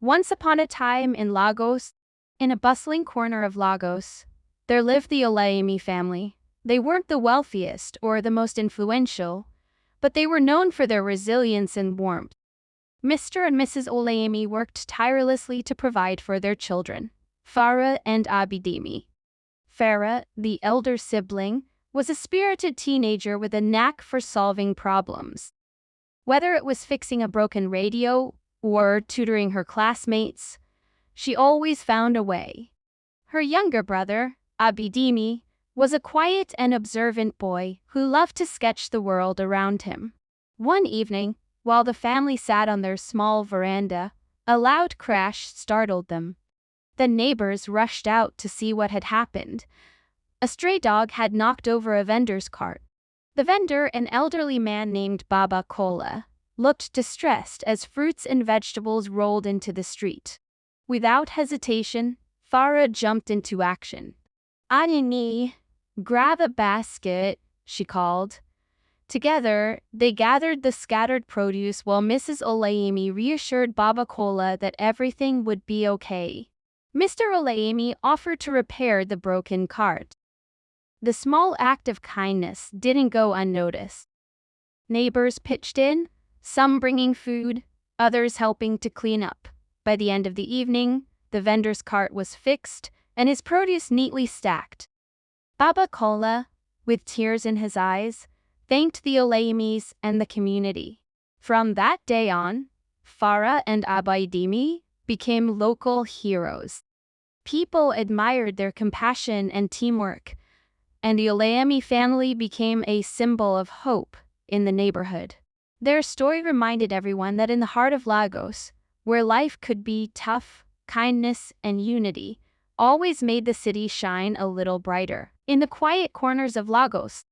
Once upon a time in Lagos, in a bustling corner of Lagos, there lived the Olayemi family. They weren't the wealthiest or the most influential, but they were known for their resilience and warmth. Mr. and Mrs. Olayemi worked tirelessly to provide for their children, Farah and Abidemi. Farah, the elder sibling, was a spirited teenager with a knack for solving problems. Whether it was fixing a broken radio or tutoring her classmates, she always found a way. Her younger brother, Abidemi, was a quiet and observant boy who loved to sketch the world around him. One evening, while the family sat on their small veranda, a loud crash startled them. The neighbors rushed out to see what had happened. A stray dog had knocked over a vendor's cart. The vendor, an elderly man named Baba Kola, looked distressed as fruits and vegetables rolled into the street. Without hesitation, Farah jumped into action. "Anini, grab a basket," she called. Together, they gathered the scattered produce while Mrs. Olayemi reassured Baba Kola that everything would be okay. Mr. Olayemi offered to repair the broken cart. The small act of kindness didn't go unnoticed. Neighbors pitched in, some bringing food, others helping to clean up. By the end of the evening, the vendor's cart was fixed and his produce neatly stacked. Baba Kola, with tears in his eyes, thanked the Olayemis and the community. From that day on, Farah and Abaidimi became local heroes. People admired their compassion and teamwork, and the Olayemi family became a symbol of hope in the neighborhood. Their story reminded everyone that in the heart of Lagos, where life could be tough, kindness and unity always made the city shine a little brighter. In the quiet corners of Lagos,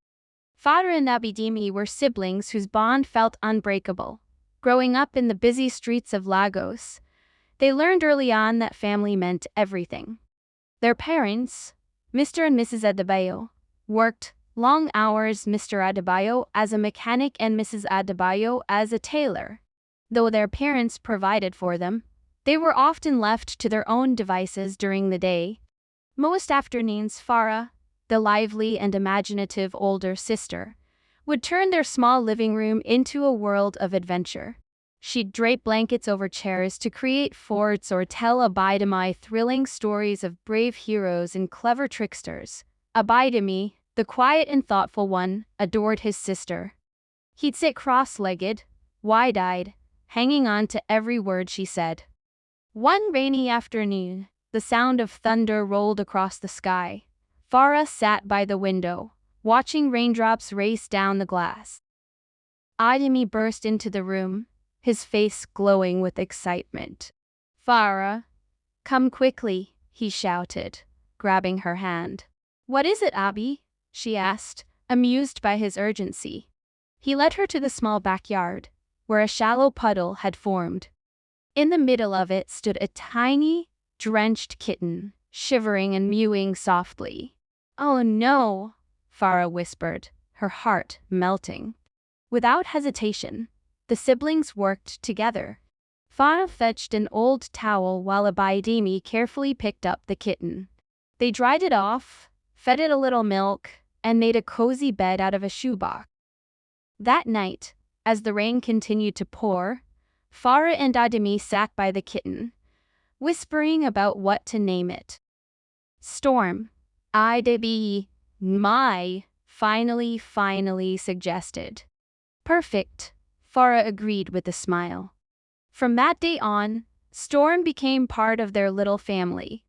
Farah and Abidemi were siblings whose bond felt unbreakable. Growing up in the busy streets of Lagos, they learned early on that family meant everything. Their parents, Mr. and Mrs. Adebayo, worked long hours, Mr. Adebayo as a mechanic and Mrs. Adebayo as a tailor. Though their parents provided for them, they were often left to their own devices during the day. Most afternoons, Farah, the lively and imaginative older sister, would turn their small living room into a world of adventure. She'd drape blankets over chairs to create forts or tell Abidemi thrilling stories of brave heroes and clever tricksters. Abidemi, the quiet and thoughtful one, adored his sister. He'd sit cross-legged, wide-eyed, hanging on to every word she said. One rainy afternoon, the sound of thunder rolled across the sky. Farah sat by the window, watching raindrops race down the glass. Ademi burst into the room, his face glowing with excitement. "Farah, come quickly," he shouted, grabbing her hand. "What is it, Abi?" she asked, amused by his urgency. He led her to the small backyard, where a shallow puddle had formed. In the middle of it stood a tiny, drenched kitten, shivering and mewing softly. "Oh no," Farah whispered, her heart melting. Without hesitation, the siblings worked together. Farah fetched an old towel while Abaidemi carefully picked up the kitten. They dried it off, fed it a little milk, and made a cozy bed out of a shoebox. That night, as the rain continued to pour, Farah and Ademi sat by the kitten, whispering about what to name it. "Storm," Ademi, finally suggested. "Perfect," Farah agreed with a smile. From that day on, Storm became part of their little family.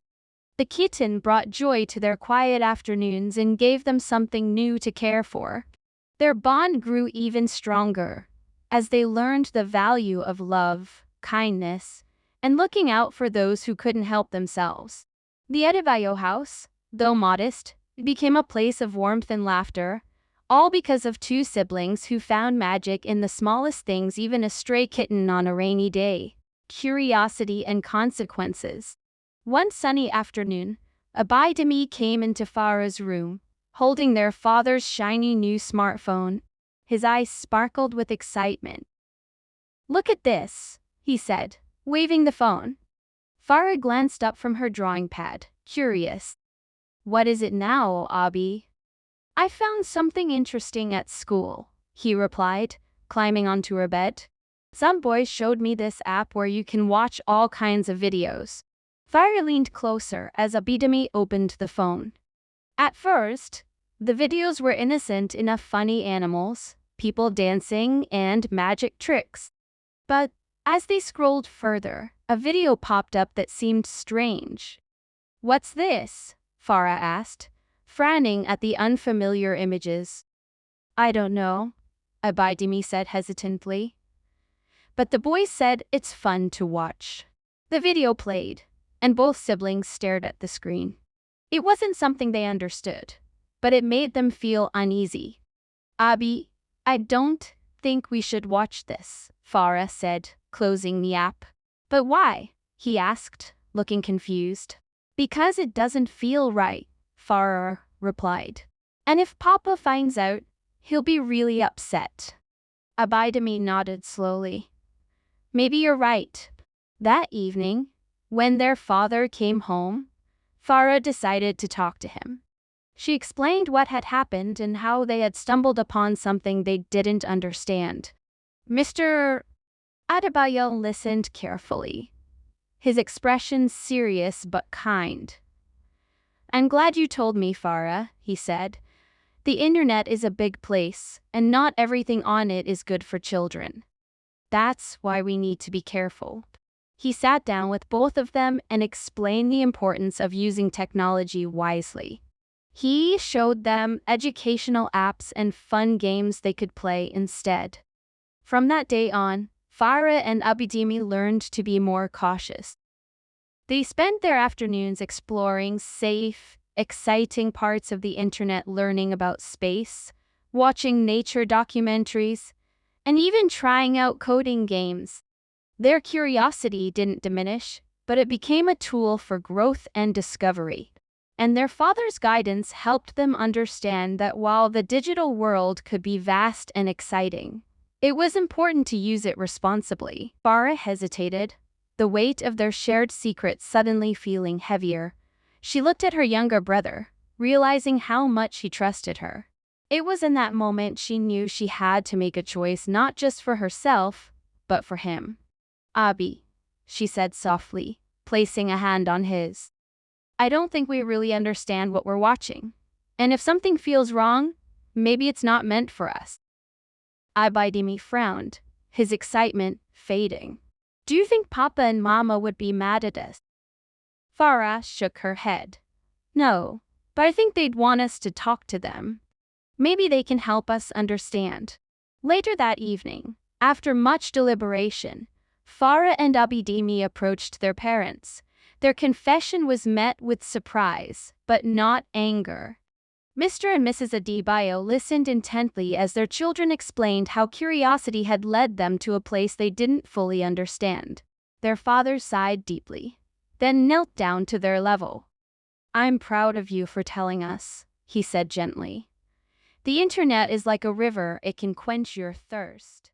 The kitten brought joy to their quiet afternoons and gave them something new to care for. Their bond grew even stronger as they learned the value of love, kindness, and looking out for those who couldn't help themselves. The Adebayo house, though modest, became a place of warmth and laughter, all because of two siblings who found magic in the smallest things, even a stray kitten on a rainy day. Curiosity and consequences. One sunny afternoon, Abaidemi came into Farah's room, holding their father's shiny new smartphone. His eyes sparkled with excitement. "Look at this," he said, waving the phone. Farah glanced up from her drawing pad, curious. What is it now, Abi? I found something interesting at school, he replied, climbing onto her bed. Some boys showed me this app where you can watch all kinds of videos. Farah leaned closer as Abidemi opened the phone. At first, the videos were innocent enough, funny animals, people dancing, and magic tricks. But as they scrolled further, a video popped up that seemed strange. What's this? Farah asked, frowning at the unfamiliar images. I don't know, Abidemi said hesitantly. But the boys said it's fun to watch. The video played, and both siblings stared at the screen. It wasn't something they understood, but it made them feel uneasy. Abi, I don't think we should watch this, Farah said, closing the app. But why? He asked, looking confused. Because it doesn't feel right, Farah replied. And if Papa finds out, he'll be really upset. Abidemi nodded slowly. Maybe you're right. That evening, when their father came home, Farah decided to talk to him. She explained what had happened and how they had stumbled upon something they didn't understand. Mr. Adebayo listened carefully, his expression serious but kind. I'm glad you told me, Farah, he said. The internet is a big place, and not everything on it is good for children. That's why we need to be careful. He sat down with both of them and explained the importance of using technology wisely. He showed them educational apps and fun games they could play instead. From that day on, Farah and Abidemi learned to be more cautious. They spent their afternoons exploring safe, exciting parts of the internet, learning about space, watching nature documentaries, and even trying out coding games. Their curiosity didn't diminish, but it became a tool for growth and discovery. And their father's guidance helped them understand that while the digital world could be vast and exciting, it was important to use it responsibly. Farah hesitated, the weight of their shared secret suddenly feeling heavier. She looked at her younger brother, realizing how much he trusted her. It was in that moment she knew she had to make a choice, not just for herself, but for him. Abi, she said softly, placing a hand on his. I don't think we really understand what we're watching. And if something feels wrong, maybe it's not meant for us. Abidemi frowned, his excitement fading. Do you think Papa and Mama would be mad at us? Farah shook her head. No, but I think they'd want us to talk to them. Maybe they can help us understand. Later that evening, after much deliberation, Farah and Abidemi approached their parents. Their confession was met with surprise, but not anger. Mr. and Mrs. Adebayo listened intently as their children explained how curiosity had led them to a place they didn't fully understand. Their father sighed deeply, then knelt down to their level. I'm proud of you for telling us, he said gently. The internet is like a river, it can quench your thirst.